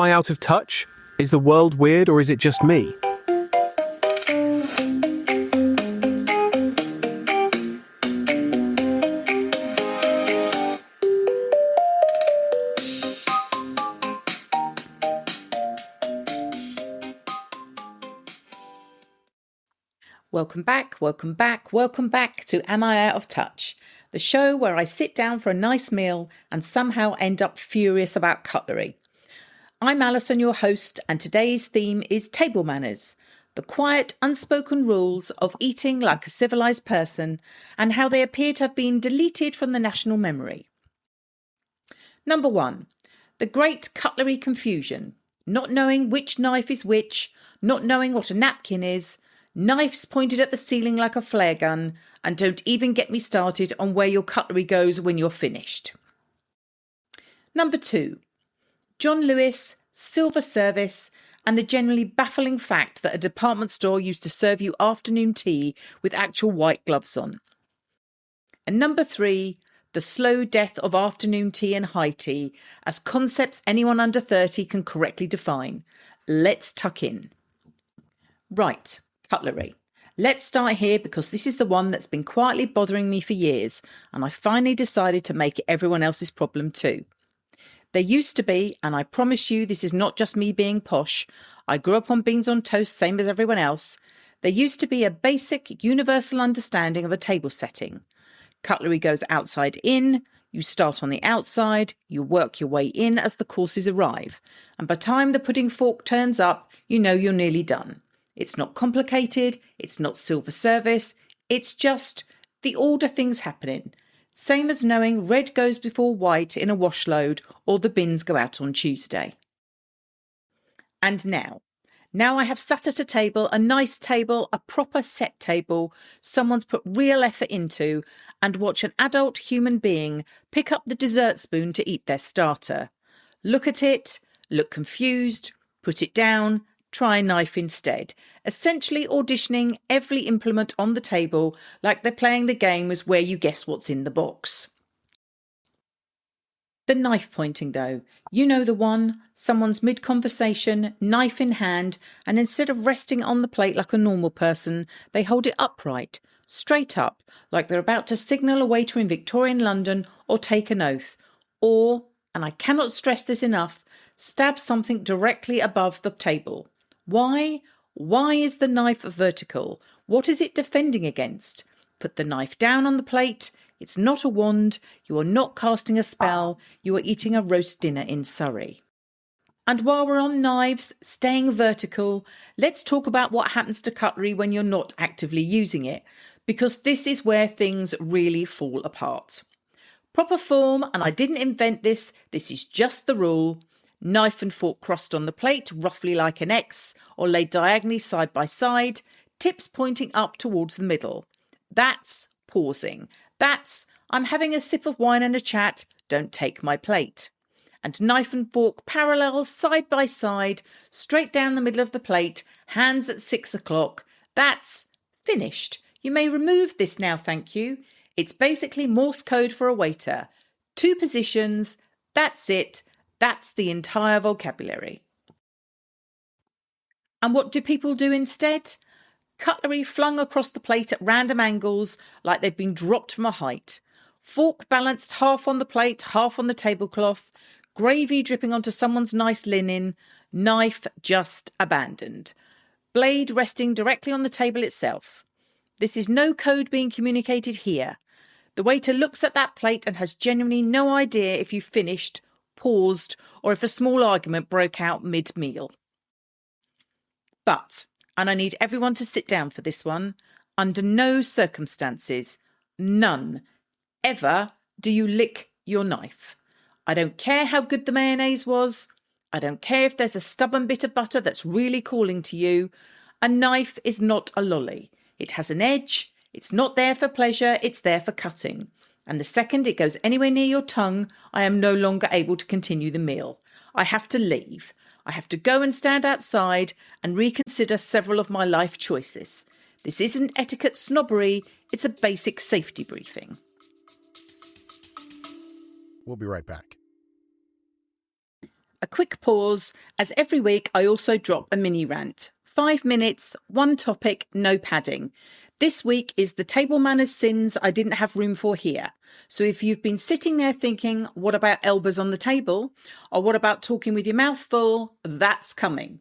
Am I out of touch? Is the world weird or is it just me? Welcome back to Am I Out of Touch? The show where I sit down for a nice meal and somehow end up furious about cutlery. I'm Alison, your host, and today's theme is table manners, the quiet, unspoken rules of eating like a civilised person and how they appear to have been deleted from the national memory. Number 1. The great cutlery confusion. Not knowing which knife is which, not knowing what a napkin is, knives pointed at the ceiling like a flare gun, and don't even get me started on where your cutlery goes when you're finished. Number 2. John Lewis, silver service, and the generally baffling fact that a department store used to serve you afternoon tea with actual white gloves on. And number 3, the slow death of afternoon tea and high tea as concepts anyone under 30 can correctly define. Let's tuck in. Right. Cutlery. Let's start here because this is the one that's been quietly bothering me for years, and I finally decided to make it everyone else's problem too. There used to be, and I promise you this is not just me being posh, I grew up on beans on toast same as everyone else, there used to be a basic universal understanding of a table setting. Cutlery goes outside in, you start on the outside, you work your way in as the courses arrive, and by the time the pudding fork turns up, you know you're nearly done. It's not complicated, it's not silver service, it's just the order things happening. Same as knowing red goes before white in a wash load or the bins go out on Tuesday. And now I have sat at a table, a nice table, a proper set table, someone's put real effort into, and watch an adult human being pick up the dessert spoon to eat their starter. Look at it, look confused, put it down, try a knife instead, essentially auditioning every implement on the table like they're playing the game as where you guess what's in the box. The knife pointing though, you know the one, someone's mid-conversation, knife in hand, and instead of resting on the plate like a normal person, they hold it upright, straight up, like they're about to signal a waiter in Victorian London or take an oath, or, and I cannot stress this enough, stab something directly above the table. Why? Why is the knife vertical? What is it defending against? Put the knife down on the plate. It's not a wand. You are not casting a spell. You are eating a roast dinner in Surrey. And while we're on knives, staying vertical, let's talk about what happens to cutlery when you're not actively using it, because this is where things really fall apart. Proper form, and I didn't invent this, this is just the rule. Knife and fork crossed on the plate, roughly like an X, or laid diagonally side by side, tips pointing up towards the middle. That's pausing. That's, I'm having a sip of wine and a chat, don't take my plate. And knife and fork parallel, side by side, straight down the middle of the plate, hands at 6 o'clock. That's finished. You may remove this now, thank you. It's basically Morse code for a waiter. 2 positions, that's it. That's the entire vocabulary. And what do people do instead? Cutlery flung across the plate at random angles like they've been dropped from a height. Fork balanced half on the plate, half on the tablecloth. Gravy dripping onto someone's nice linen. Knife just abandoned. Blade resting directly on the table itself. This is no code being communicated here. The waiter looks at that plate and has genuinely no idea if you've finished, paused, or if a small argument broke out mid-meal. But, and I need everyone to sit down for this one, under no circumstances, none, ever do you lick your knife. I don't care how good the mayonnaise was. I don't care if there's a stubborn bit of butter that's really calling to you. A knife is not a lolly. It has an edge. It's not there for pleasure. It's there for cutting. And the second it goes anywhere near your tongue, I am no longer able to continue the meal. I have to leave. I have to go and stand outside and reconsider several of my life choices. This isn't etiquette snobbery, it's a basic safety briefing. We'll be right back. A quick pause, as every week I also drop a mini rant. 5 minutes, one topic, no padding. This week is the table manners sins I didn't have room for here. So if you've been sitting there thinking, what about elbows on the table? Or what about talking with your mouth full? That's coming.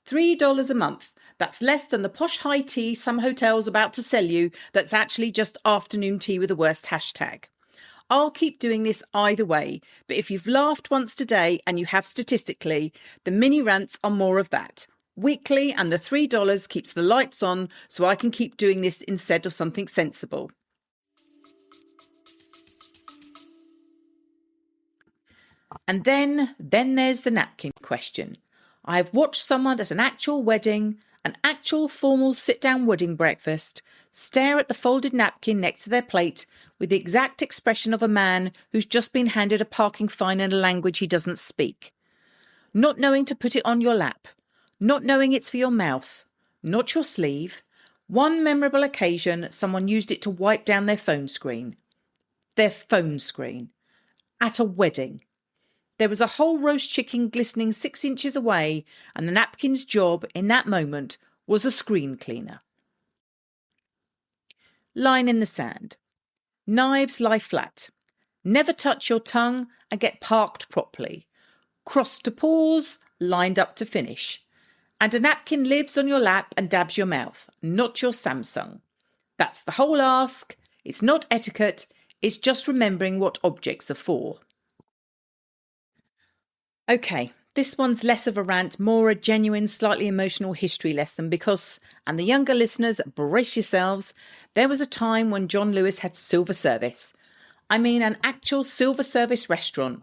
$3 a month. That's less than the posh high tea some hotel's about to sell you that's actually just afternoon tea with the worst hashtag. I'll keep doing this either way, but if you've laughed once today, and you have statistically, the mini rants are more of that. Weekly, and the $3 keeps the lights on so I can keep doing this instead of something sensible. And then there's the napkin question. I have watched someone at an actual wedding, an actual formal sit-down wedding breakfast, stare at the folded napkin next to their plate with the exact expression of a man who's just been handed a parking fine in a language he doesn't speak. Not knowing to put it on your lap, not knowing it's for your mouth, not your sleeve. One memorable occasion, someone used it to wipe down their phone screen. Their phone screen. At a wedding. There was a whole roast chicken glistening 6 inches away, and the napkin's job in that moment was a screen cleaner. Line in the sand. Knives lie flat. Never touch your tongue and get parked properly. Cross to pause, lined up to finish. And a napkin lives on your lap and dabs your mouth, not your Samsung. That's the whole ask. It's not etiquette, it's just remembering what objects are for. Okay, this one's less of a rant, more a genuine, slightly emotional history lesson because, and the younger listeners, brace yourselves, there was a time when John Lewis had silver service. I mean an actual silver service restaurant.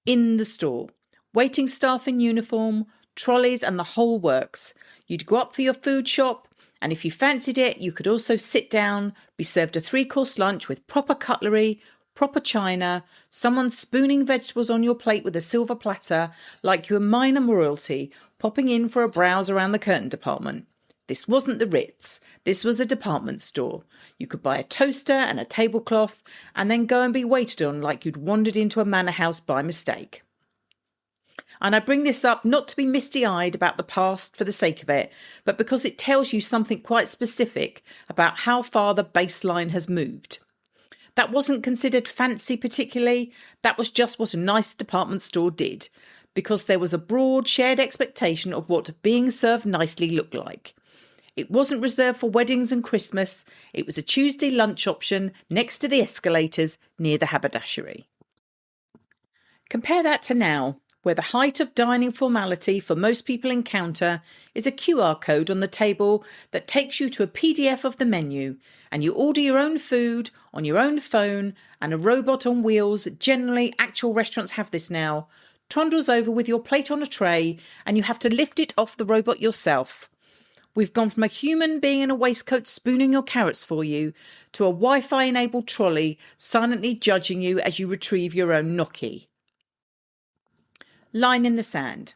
In the store. Waiting staff in uniform, trolleys and the whole works. You'd go up for your food shop, and if you fancied it, you could also sit down, be served a 3-course lunch with proper cutlery, proper china, someone spooning vegetables on your plate with a silver platter, like you were minor royalty, popping in for a browse around the curtain department. This wasn't the Ritz, this was a department store. You could buy a toaster and a tablecloth, and then go and be waited on like you'd wandered into a manor house by mistake. And I bring this up not to be misty-eyed about the past for the sake of it, but because it tells you something quite specific about how far the baseline has moved. That wasn't considered fancy particularly, that was just what a nice department store did, because there was a broad shared expectation of what being served nicely looked like. It wasn't reserved for weddings and Christmas, it was a Tuesday lunch option next to the escalators near the haberdashery. Compare that to now, where the height of dining formality for most people encounter is a QR code on the table that takes you to a PDF of the menu, and you order your own food on your own phone, and a robot on wheels, generally actual restaurants have this now, trundles over with your plate on a tray, and you have to lift it off the robot yourself. We've gone from a human being in a waistcoat spooning your carrots for you to a Wi-Fi enabled trolley silently judging you as you retrieve your own gnocchi. Line in the sand.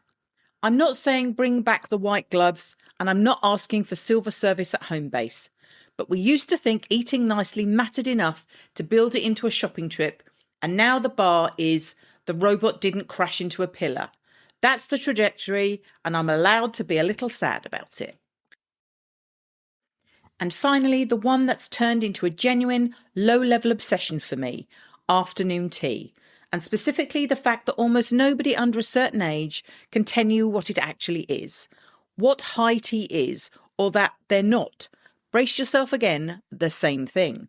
I'm not saying bring back the white gloves, and I'm not asking for silver service at home base, but we used to think eating nicely mattered enough to build it into a shopping trip, and now the bar is the robot didn't crash into a pillar. That's the trajectory, and I'm allowed to be a little sad about it. And finally, the one that's turned into a genuine low-level obsession for me, afternoon tea. And specifically the fact that almost nobody under a certain age can tell you what it actually is, what high tea is, or that they're not. Brace yourself again, the same thing.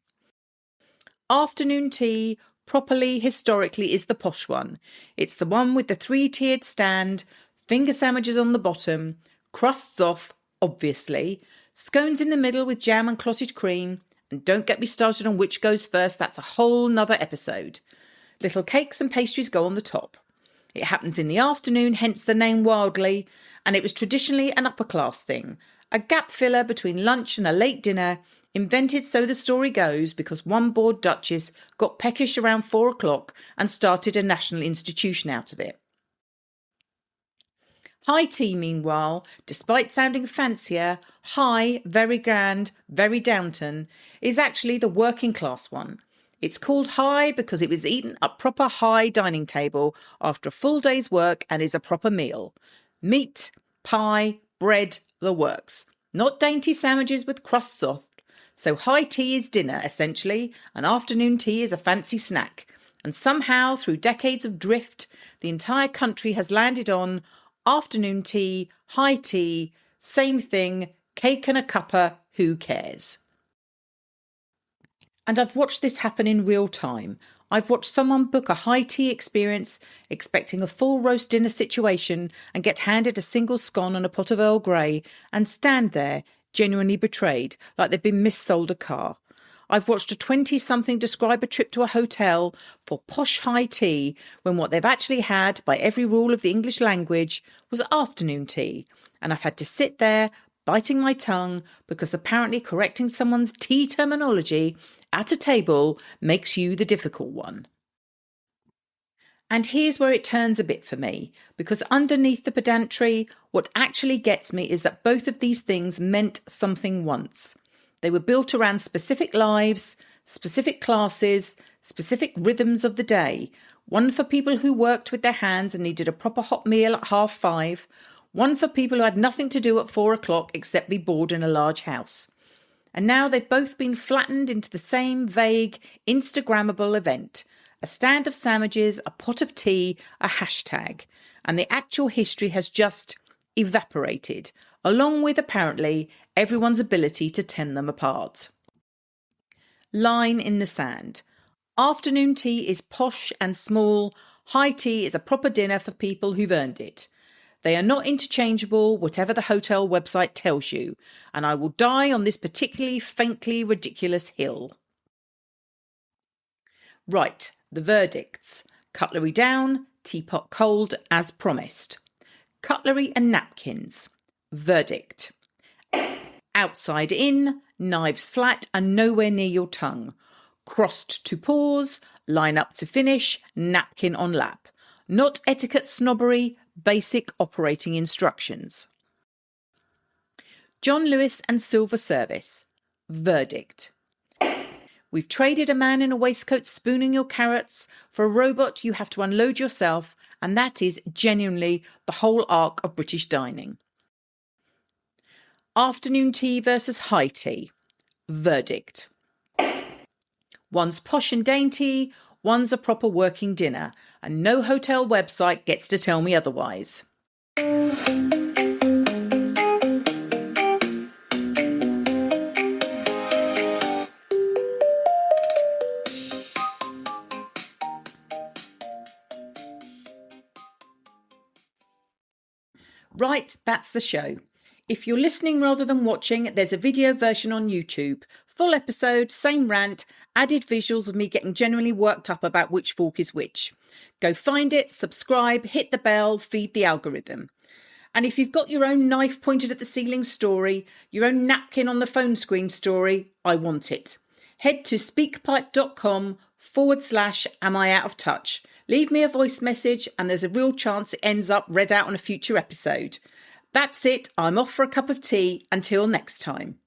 Afternoon tea, properly, historically, is the posh one. It's the one with the 3-tiered stand, finger sandwiches on the bottom, crusts off, obviously, scones in the middle with jam and clotted cream, and don't get me started on which goes first, that's a whole nother episode. Little cakes and pastries go on the top. It happens in the afternoon, hence the name Wildly, and it was traditionally an upper class thing, a gap filler between lunch and a late dinner, invented, so the story goes, because one bored duchess got peckish around 4 o'clock and started a national institution out of it. High tea, meanwhile, despite sounding fancier, high, very grand, very Downton, is actually the working class one. It's called high because it was eaten at proper high dining table after a full day's work and is a proper meal. Meat, pie, bread, the works. Not dainty sandwiches with crusts off. So high tea is dinner, essentially, and afternoon tea is a fancy snack. And somehow, through decades of drift, the entire country has landed on afternoon tea, high tea, same thing, cake and a cuppa, who cares? And I've watched this happen in real time. I've watched someone book a high tea experience, expecting a full roast dinner situation, and get handed a single scone and a pot of Earl Grey, and stand there, genuinely betrayed, like they've been missold a car. I've watched a 20-something describe a trip to a hotel for posh high tea, when what they've actually had, by every rule of the English language, was afternoon tea. And I've had to sit there, biting my tongue, because apparently correcting someone's tea terminology at a table makes you the difficult one. And here's where it turns a bit for me, because underneath the pedantry, what actually gets me is that both of these things meant something once. They were built around specific lives, specific classes, specific rhythms of the day. One for people who worked with their hands and needed a proper hot meal at 5:30. One for people who had nothing to do at 4:00 except be bored in a large house. And now they've both been flattened into the same vague, Instagrammable event. A stand of sandwiches, a pot of tea, a hashtag. And the actual history has just evaporated, along with, apparently, everyone's ability to tell them apart. Line in the sand. Afternoon tea is posh and small. High tea is a proper dinner for people who've earned it. They are not interchangeable, whatever the hotel website tells you, and I will die on this particularly faintly ridiculous hill. Right, the verdicts. Cutlery down, teapot cold as promised. Cutlery and napkins. Verdict. Outside in, knives flat and nowhere near your tongue. Crossed to pause, line up to finish, napkin on lap. Not etiquette snobbery, basic operating instructions. John Lewis and Silver Service. Verdict. We've traded a man in a waistcoat spooning your carrots for a robot you have to unload yourself, and that is genuinely the whole arc of British dining. Afternoon tea versus high tea. Verdict. One's posh and dainty, one's a proper working dinner, and no hotel website gets to tell me otherwise. Right, that's the show. If you're listening rather than watching, there's a video version on YouTube. Full episode, same rant, added visuals of me getting genuinely worked up about which fork is which. Go find it, subscribe, hit the bell, feed the algorithm. And if you've got your own knife pointed at the ceiling story, your own napkin on the phone screen story, I want it. Head to speakpipe.com/am I out of touch. Leave me a voice message and there's a real chance it ends up read out on a future episode. That's it. I'm off for a cup of tea. Until next time.